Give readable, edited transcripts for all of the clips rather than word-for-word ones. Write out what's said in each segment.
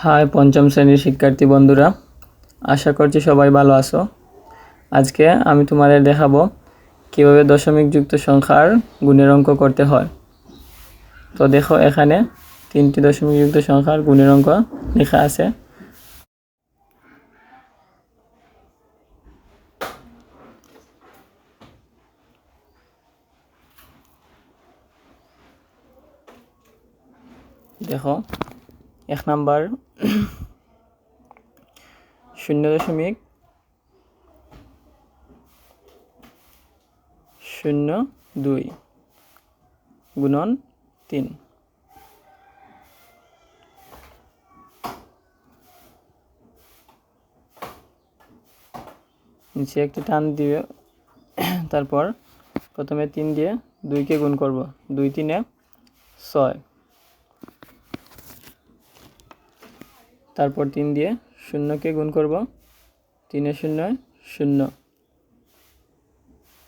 High পঞ্চম শ্রেণীর শিক্ষার্থী বন্ধুরা, আশা করছি সবাই ভালো আছো। আজকে আমি তোমাদের দেখাবো কিভাবে দশমিক যুক্ত সংখ্যার গুণের অঙ্ক করতে হয়। তো দেখো, এখানে 3টি দশমিক যুক্ত সংখ্যার গুণের অঙ্ক লেখা আছে। দেখো, 1 নাম্বার 0.02 গুণন 3। নিচে একটি টান দিবে, তারপর প্রথমে 3 দিয়ে 2কে গুণ করব। 2 3 6, তারপর 3 দিয়ে 0কে গুণ করব। 3 0 0,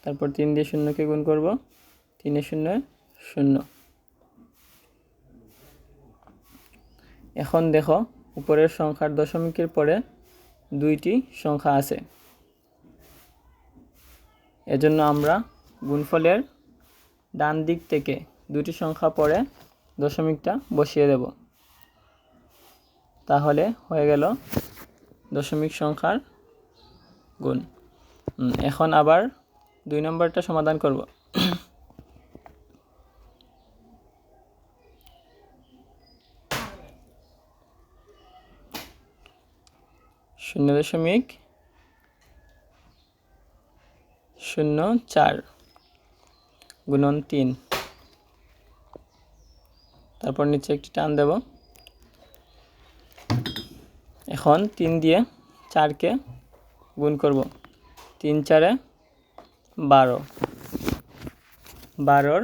তারপর 3 দিয়ে 0কে গুণ করব। 3 0 0। এখন দেখো, উপরের সংখ্যার দশমিকের পরে 2টি সংখ্যা আছে, এজন্য আমরা গুণফলের ডান দিক থেকে 2টি সংখ্যা পরে দশমিকটা বসিয়ে দেব। তাহলে হয়ে গেল দশমিক সংখ্যার গুণ। এখন আবার 2 নম্বরটা সমাধান করব। শূন্য দশমিক 04 গুণন 3, তারপর নিচে একটি টান দেব। এখন 3 দিয়ে 4কে গুণ করব। 3 4 12, 12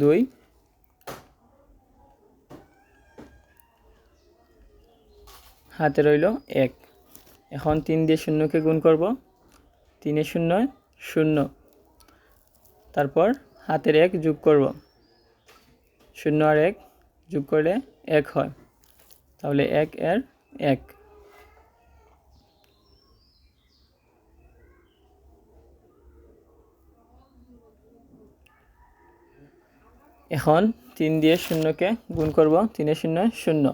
2, হাতে রইল 1। এখন 3 দিয়ে 0কে গুণ করব। 3 0 0, তারপর হাতের 1 যোগ করব। 0 আর 1 যোগ করলে 1 হয়, তাহলে 1 এর 1। এখন 3 দিয়ে 0কে গুণ করব। 3 0 0।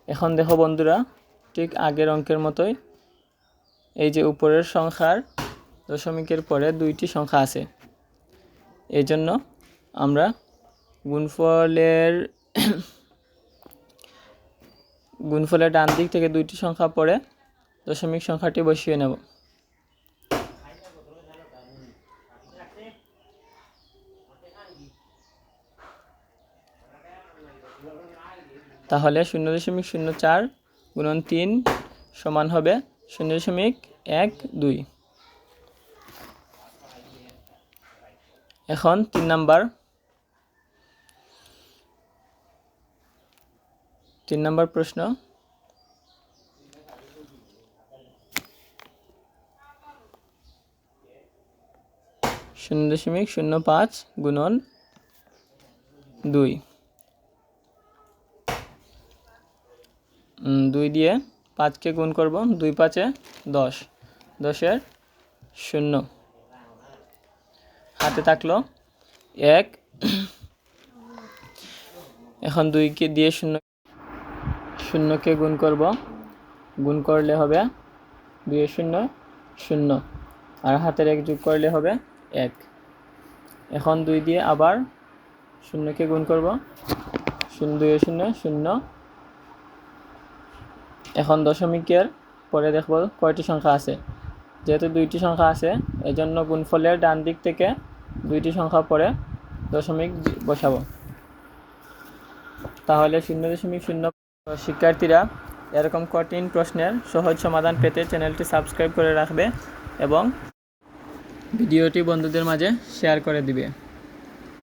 এখন দেখো বন্ধুরা, ঠিক আগের অঙ্কের মতোই এই যে উপরের সংখ্যার দশমিকের পরে 2টি সংখ্যা আছে, এই জন্য আমরা গুণফলের ডান দিক থেকে 2টি সংখ্যা পরে দশমিক সংখ্যাটি বসিয়ে নেব। তাহলে 0.04 গুণন 3 সমান হবে 0.12। এখন 3 নাম্বার প্রশ্ন। 0.05 গুণন 2। 2 দিয়ে 5কে গুণ করব। 2 5 10, 10 এর 0, হাতে থাকলো 1। এখন 2কে দিয়ে 0কে গুণ করব। গুণ করলে হবে 2 0 0, আর হাতের 1 যোগ করলে হবে 1। এখন 2 দিয়ে আবার 0কে গুণ করব। 2 0 0। এখন দশমিকের পরে দেখব কয়টি সংখ্যা আছে। যেহেতু 2টি সংখ্যা আছে, এজন্য গুণফলের ডান দিক থেকে 2টি সংখ্যা পরে দশমিক বসাবো। তাহলে 0.0। শিক্ষার্থীরা এরকম কঠিন প্রশ্নের সহজ সমাধান পেতে চ্যানেলটি সাবস্ক্রাইব করে রাখবে এবং ভিডিওটি বন্ধুদের মাঝে শেয়ার করে দিবে।